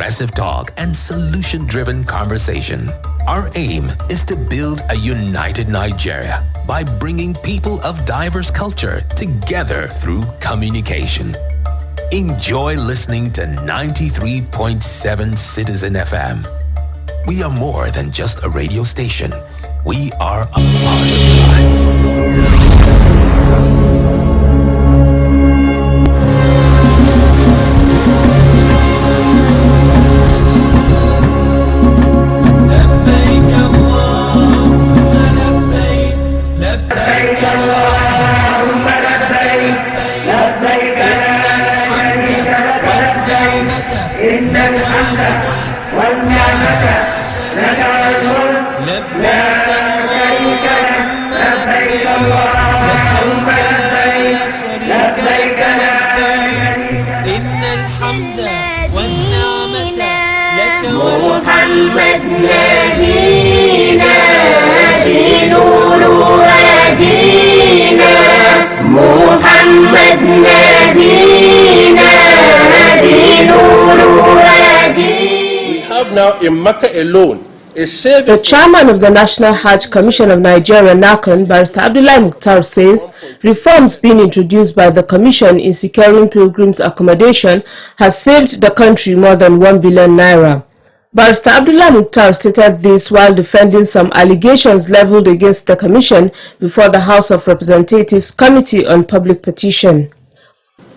progressive talk and solution-driven conversation. Our aim is to build a united Nigeria by bringing people of diverse culture together through communication. Enjoy listening to 93.7 Citizen FM. We are more than just a radio station. We are a part of your life. محمد نبينا بنور هدينا محمد نبينا بنور هدينا. We have now in Mecca alone The chairman of the National Hajj Commission of Nigeria, Nahcon, Barrister Abdullah Mukhtar, says reforms being introduced by the commission in securing pilgrims' accommodation has saved the country more than 1 billion naira. Barrister Abdullah Mukhtar stated this while defending some allegations leveled against the commission before the House of Representatives Committee on Public Petition.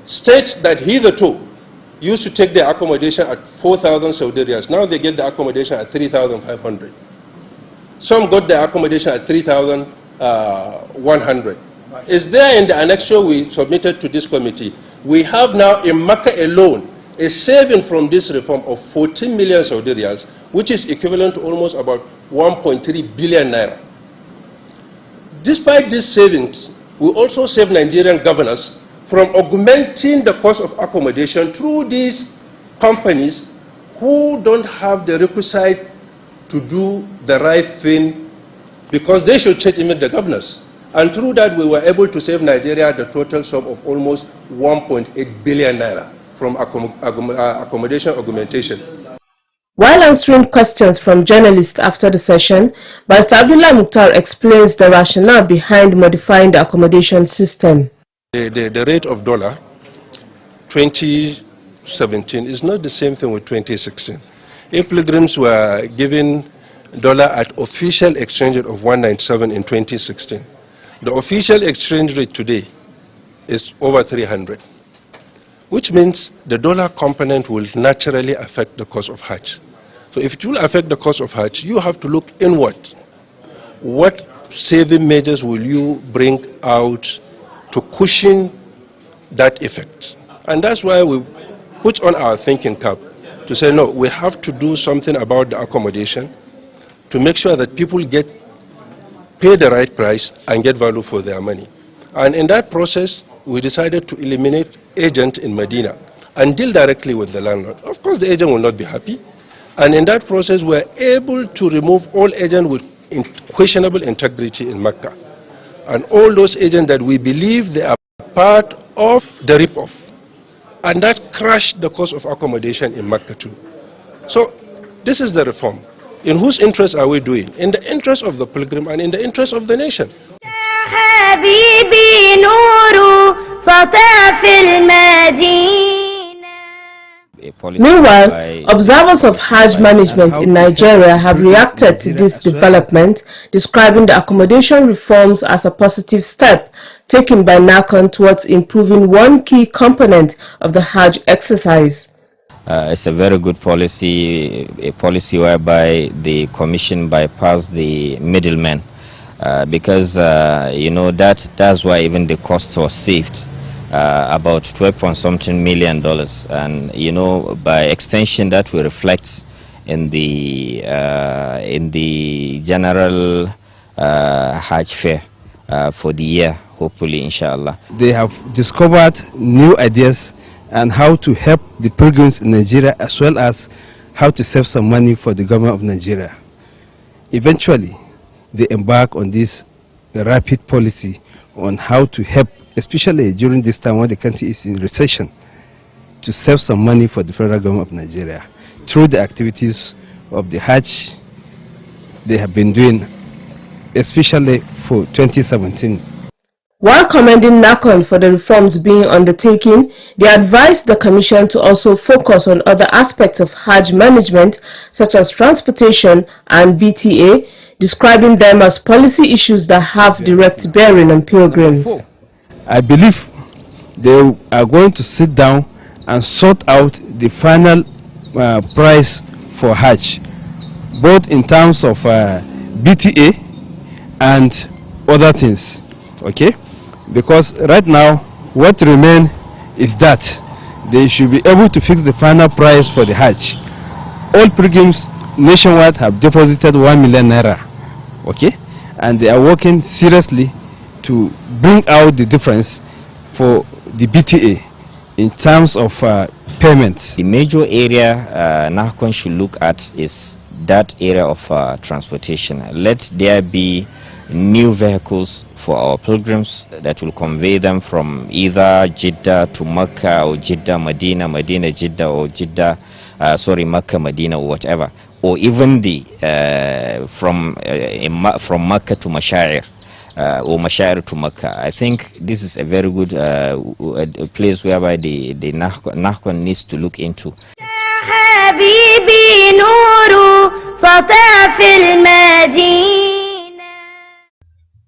States that hitherto used to take their accommodation at 4,000 Saudi riyals. Now they get the accommodation at 3,500. Some got their accommodation at 3,100. It's there in the annexure we submitted to this committee. We have now in Mecca alone a saving from this reform of 14 million Saudi riyals, which is equivalent to almost about 1.3 billion naira. Despite these savings, we also save Nigerian governors from augmenting the cost of accommodation through these companies who don't have the requisite to do the right thing, because they should check even the governors. And through that we were able to save Nigeria the total sum of almost 1.8 billion naira from accommodation augmentation. While answering questions from journalists after the session, Barrister Abdullah Mukhtar explains the rationale behind modifying the accommodation system. The rate of dollar 2017 is not the same thing with 2016. If pilgrims were given dollar at official exchange rate of 197 in 2016, the official exchange rate today is over 300, which means the dollar component will naturally affect the cost of Hajj. So if it will affect the cost of Hajj, you have to look inward. What saving measures will you bring out to cushion that effect? And that's why we put on our thinking cap to say, no, we have to do something about the accommodation to make sure that people pay the right price and get value for their money. And in that process, we decided to eliminate agent in Medina and deal directly with the landlord. Of course, the agent will not be happy. And in that process, we're able to remove all agents with questionable integrity in Mecca. And all those agents that we believe they are part of the rip-off. And that crashed the cost of accommodation in Mecca too. So this is the reform. In whose interest are we doing? In the interest of the pilgrim and in the interest of the nation. Meanwhile, observers of Hajj management in Nigeria have reacted to this development, describing the accommodation reforms as a positive step taken by Nahcon towards improving one key component of the Hajj exercise. It's a very good policy, a policy whereby the commission bypass the middlemen, because you know that's why even the cost was saved. About $12.something million, and you know, by extension that will reflect in the general Hajj fare for the year, hopefully, inshallah. They have discovered new ideas and how to help the pilgrims in Nigeria, as well as how to save some money for the government of Nigeria. Eventually, they embark on this rapid policy on how to help, especially during this time when the country is in recession, to save some money for the federal government of Nigeria, through the activities of the Hajj they have been doing, especially for 2017. While commending Nahcon for the reforms being undertaken, they advised the Commission to also focus on other aspects of Hajj management such as transportation and BTA, describing them as policy issues that have direct bearing on pilgrims. I believe they are going to sit down and sort out the final price for Hajj, both in terms of BTA and other things, okay? Because right now what remains is that they should be able to fix the final price for the Hajj. All pilgrims nationwide have deposited 1 million naira, okay, and they are working seriously to bring out the difference for the BTA in terms of payments. The major area Nahcon should look at is that area of transportation. Let there be new vehicles for our pilgrims that will convey them from either Jeddah to Mecca, or Jeddah, Medina, Medina, Jeddah, or Jeddah, Mecca, Medina, or whatever, or even the from Mecca to Mashair, or Mashair to Mecca. I think this is a very good a place whereby the Nahcon needs to look into.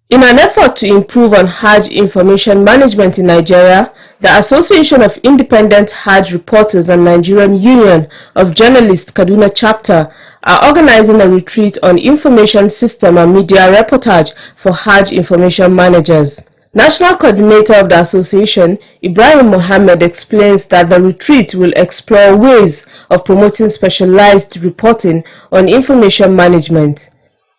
In an effort to improve on Hajj information management in Nigeria, the Association of Independent Hajj Reporters and Nigerian Union of Journalists Kaduna Chapter are organizing a retreat on information system and media reportage for Hajj information managers. National Coordinator of the association, Ibrahim Mohammed, explains that the retreat will explore ways of promoting specialized reporting on information management.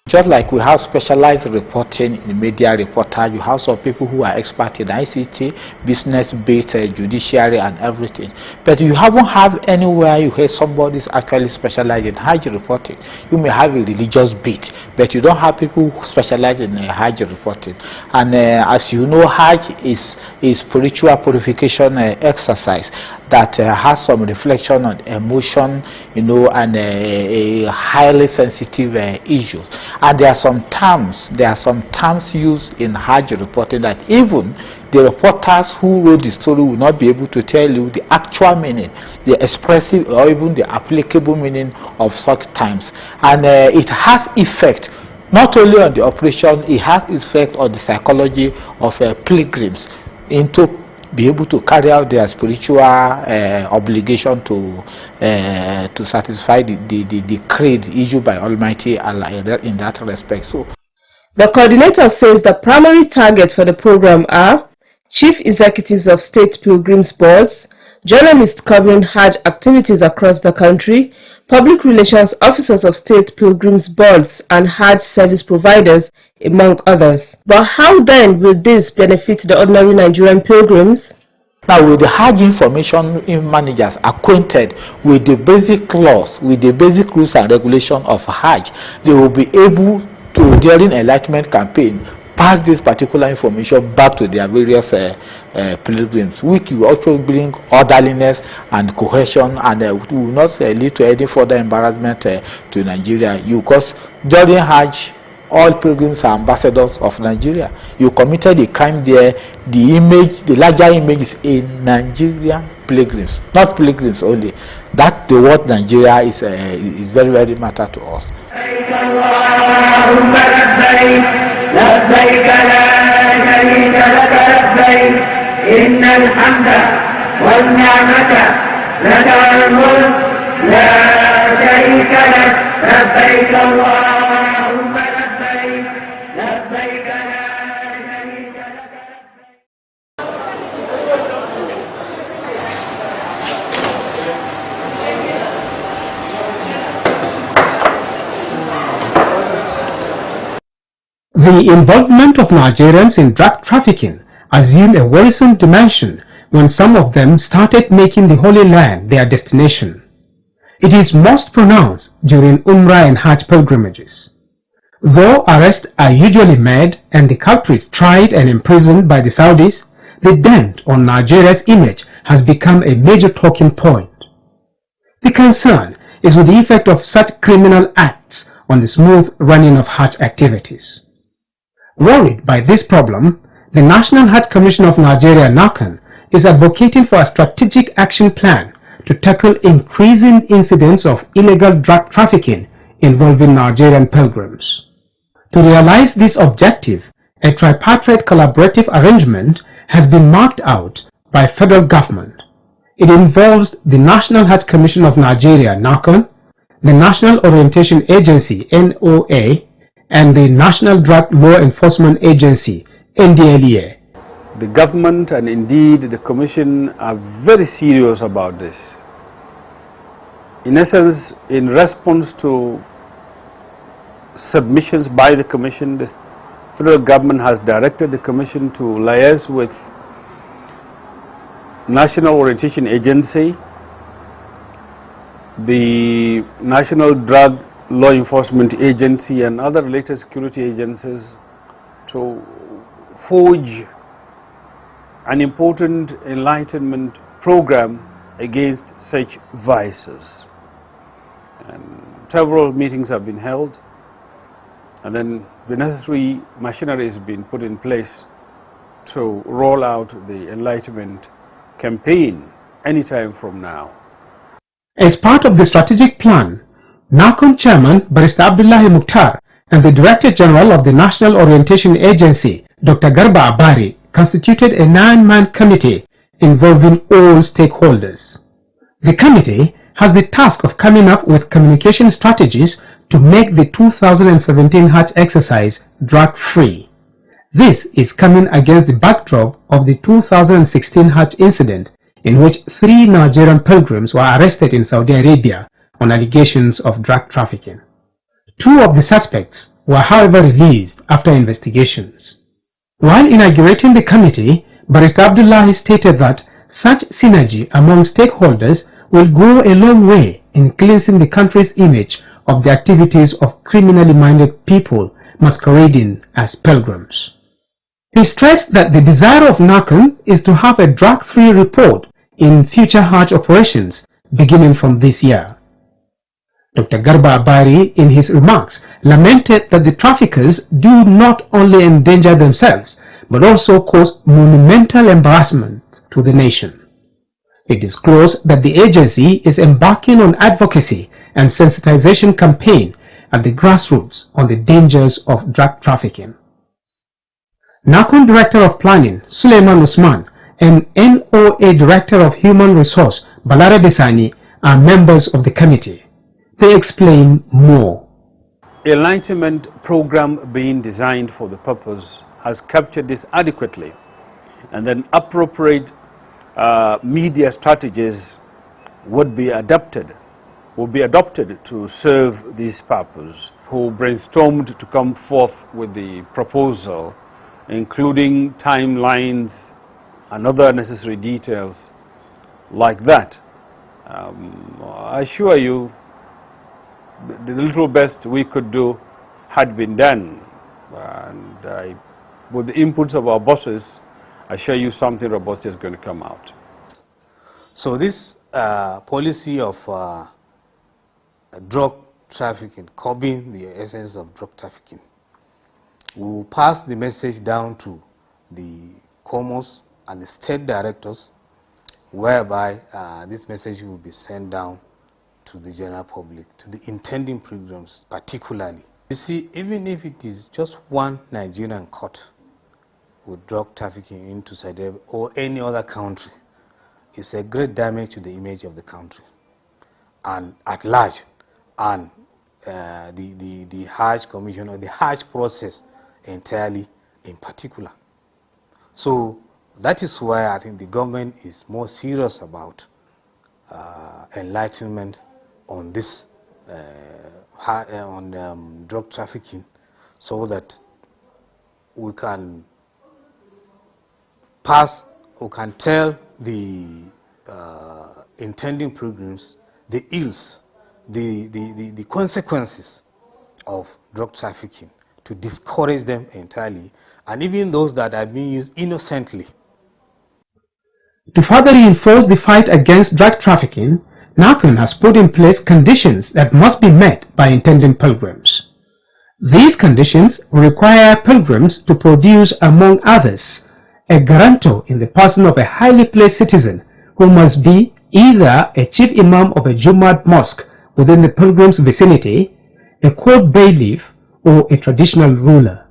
Just like we have specialized reporting in media reportage, you have some people who are expert in ICT, business-based, judiciary and everything. But you haven't have anywhere you hear somebody is actually specialized in Hajj reporting. You may have a religious beat, but you don't have people who specialize in Hajj reporting. And as you know, Hajj is a spiritual purification exercise that has some reflection on emotion, you know, and a highly sensitive issues. And there are some terms used in Hajj reporting that even the reporters who wrote the story will not be able to tell you the actual meaning, the expressive or even the applicable meaning of such terms. And it has effect not only on the operation, it has effect on the psychology of pilgrims into be able to carry out their spiritual obligation to satisfy the creed issued by Almighty Allah in that respect. So, the coordinator says the primary target for the program are chief executives of state pilgrims boards, journalists covering Hajj activities across the country, public relations officers of state pilgrims boards, and Hajj service providers, among others. But how then will this benefit the ordinary Nigerian pilgrims? Now, with the Hajj information managers acquainted with the basic laws, with the basic rules and regulations of Hajj, they will be able to, during enlightenment campaign, pass this particular information back to their various pilgrims, which will also bring orderliness and cohesion, and will not lead to any further embarrassment to Nigeria. Because during Hajj, all pilgrims are ambassadors of Nigeria. You committed a crime there, the larger image is in Nigerian pilgrims, not pilgrims only. That the word Nigeria is very, very matter to us. The involvement of Nigerians in drug trafficking assumed a worrisome dimension when some of them started making the Holy Land their destination. It is most pronounced during Umrah and Hajj pilgrimages. Though arrests are usually made and the culprits tried and imprisoned by the Saudis, the dent on Nigeria's image has become a major talking point. The concern is with the effect of such criminal acts on the smooth running of Hajj activities. Worried by this problem, the National Hajj Commission of Nigeria, Nahcon, is advocating for a strategic action plan to tackle increasing incidents of illegal drug trafficking involving Nigerian pilgrims. To realize this objective, a tripartite collaborative arrangement has been marked out by federal government. It involves the National Hajj Commission of Nigeria, Nahcon, the National Orientation Agency, NOA, and the National Drug Law Enforcement Agency, NDLEA. The government and indeed the Commission are very serious about this. In essence, in response to submissions by the Commission, the federal government has directed the Commission to liaise with National Orientation Agency, the National Drug Law Enforcement Agency and other related security agencies to forge an important enlightenment program against such vices. And several meetings have been held, and then the necessary machinery has been put in place to roll out the enlightenment campaign anytime from now. As part of the strategic plan, Nahcon Chairman Barrister Abdullahi Mukhtar and the Director General of the National Orientation Agency, Dr. Garba Abari, constituted a 9-man committee involving all stakeholders. The committee has the task of coming up with communication strategies to make the 2017 Hajj exercise drug-free. This is coming against the backdrop of the 2016 Hajj incident in which 3 Nigerian pilgrims were arrested in Saudi Arabia on allegations of drug trafficking. 2 of the suspects were however released after investigations. While inaugurating the committee, Barrister Abdullahi stated that such synergy among stakeholders will go a long way in cleansing the country's image of the activities of criminally minded people masquerading as pilgrims. He stressed that the desire of Nahcon is to have a drug-free report in future Hajj operations beginning from this year. Dr. Garba Abari, in his remarks, lamented that the traffickers do not only endanger themselves, but also cause monumental embarrassment to the nation. He disclosed that the agency is embarking on advocacy and sensitization campaign at the grassroots on the dangers of drug trafficking. Nahcon Director of Planning, Suleiman Usman, and NOA Director of Human Resource, Balare Besani, are members of the committee. They explain more. Enlightenment program being designed for the purpose has captured this adequately, and then appropriate media strategies would be adopted to serve this purpose. Who brainstormed to come forth with the proposal, including timelines and other necessary details like that. I assure you, the little best we could do had been done, and with the inputs of our bosses, I assure you something robust is going to come out. So this policy of drug trafficking, curbing the essence of drug trafficking, will pass the message down to the COMOS and the state directors, whereby this message will be sent down to the general public, to the intending pilgrims particularly. You see, even if it is just one Nigerian caught with drug trafficking into Saudi Arabia or any other country, it's a great damage to the image of the country and at large, and the Hajj Commission or the Hajj process entirely in particular. So that is why I think the government is more serious about enlightenment on this drug trafficking, so that we can tell the intending pilgrims the ills, the consequences of drug trafficking, to discourage them entirely, and even those that are being used innocently. To further reinforce the fight against drug trafficking, Nahcon has put in place conditions that must be met by intending pilgrims. These conditions require pilgrims to produce, among others, a guarantor in the person of a highly placed citizen who must be either a chief imam of a Jummah mosque within the pilgrim's vicinity, a court bailiff, or a traditional ruler.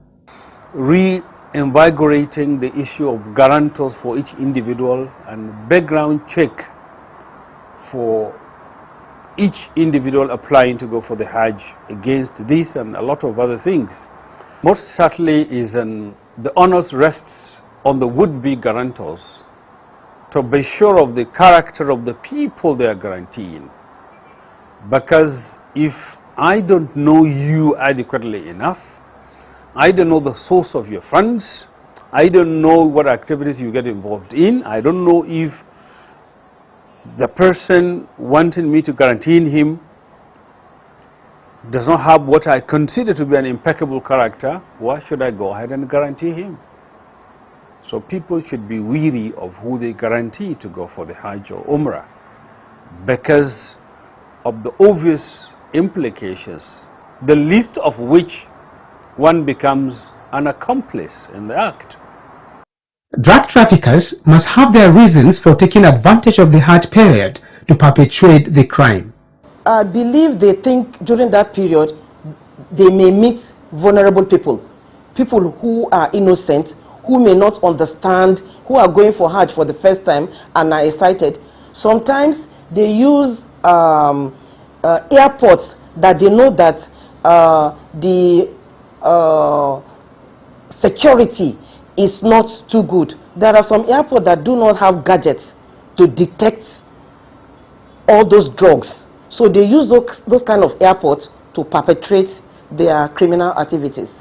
Reinvigorating the issue of guarantors for each individual and background check for each individual applying to go for the Hajj against this and a lot of other things. Most certainly is the onus rests on the would-be guarantors to be sure of the character of the people they are guaranteeing. Because if I don't know you adequately enough, I don't know the source of your funds, I don't know what activities you get involved in, I don't know if the person wanting me to guarantee him does not have what I consider to be an impeccable character, why should I go ahead and guarantee him? So people should be wary of who they guarantee to go for the Hajj or Umrah because of the obvious implications, the least of which one becomes an accomplice in the act. Drug traffickers must have their reasons for taking advantage of the Hajj period to perpetrate the crime. I believe they think during that period they may meet vulnerable people, people who are innocent, who may not understand, who are going for Hajj for the first time and are excited. Sometimes they use airports that they know that the security is not too good. There are some airports that do not have gadgets to detect all those drugs. So they use those kind of airports to perpetrate their criminal activities.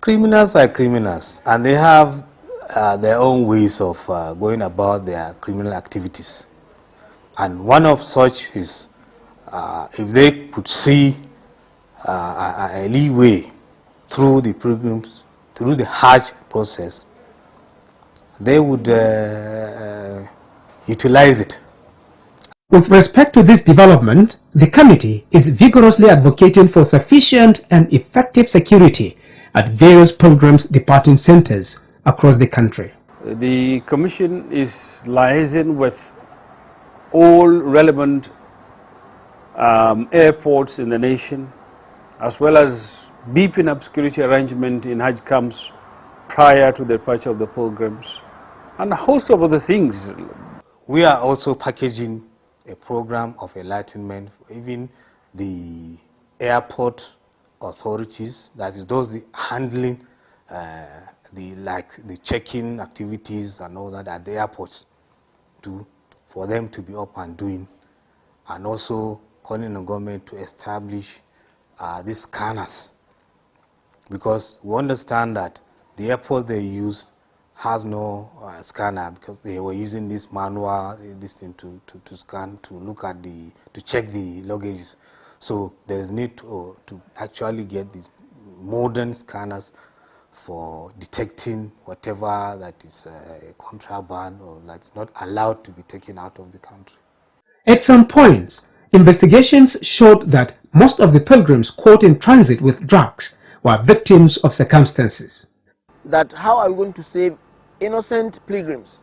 Criminals are criminals, and they have their own ways of going about their criminal activities. And one of such is if they could see a leeway through the pilgrims, through the Hajj process, they would utilize it. With respect to this development, the committee is vigorously advocating for sufficient and effective security at various pilgrims departing centers across the country. The Commission is liaising with all relevant airports in the nation, as well as beefing up security arrangement in Hajj camps prior to the departure of the pilgrims, and a host of other things. We are also packaging a program of enlightenment for even the airport authorities, that is those handling the check-in activities and all that at the airports, for them to be up and doing, and also calling on the government to establish these scanners, because we understand that the airport they use has no scanner, because they were using this manual thing to scan, to look at to check the luggages. So there is need to actually get these modern scanners for detecting whatever that is contraband or that's not allowed to be taken out of the country. At some points, investigations showed that most of the pilgrims caught in transit with drugs were victims of circumstances. That how are we going to save innocent pilgrims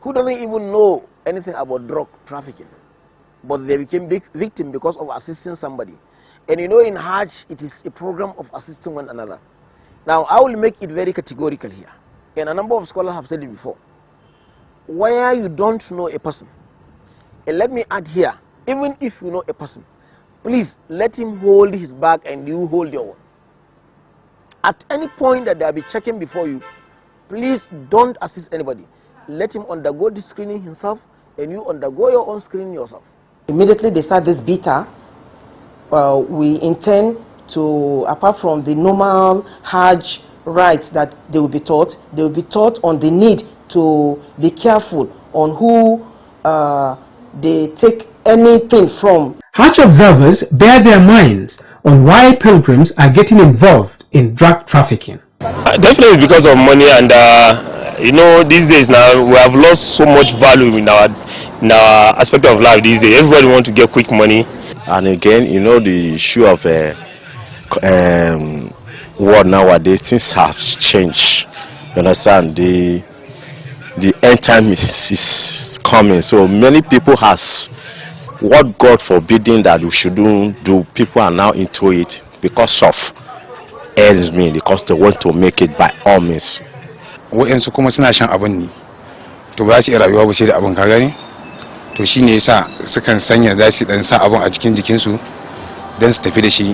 who don't even know anything about drug trafficking, but they became victims because of assisting somebody? And you know, in Hajj, it is a program of assisting one another. Now, I will make it very categorical here, and a number of scholars have said it before. Where you don't know a person, and let me add here, even if you know a person, please let him hold his bag and you hold your own. At any point that they'll be checking before you, please don't assist anybody. Let him undergo the screening himself, and you undergo your own screening yourself. Immediately they start this beta, we intend to, apart from the normal Hajj rights that they will be taught on the need to be careful on who they take anything from. Hajj observers bear their minds on why pilgrims are getting involved in drug trafficking. Definitely it's because of money, and you know, these days now we have lost so much value in Now, aspect of life these days, everybody want to get quick money. And again, you know, the issue of world nowadays, things have changed. You understand? The end time is coming. So many people has what God forbidding that we shouldn't do. People are now into it because of ends mean, because they want to make it by all means. Wa'yansu kuma suna shan abin ne, to ba su iya rayuwa ba sai da abin, ka gani? To shine yasa sukan sanya za su dan sa abin a cikin jikinsu don su tafi da shi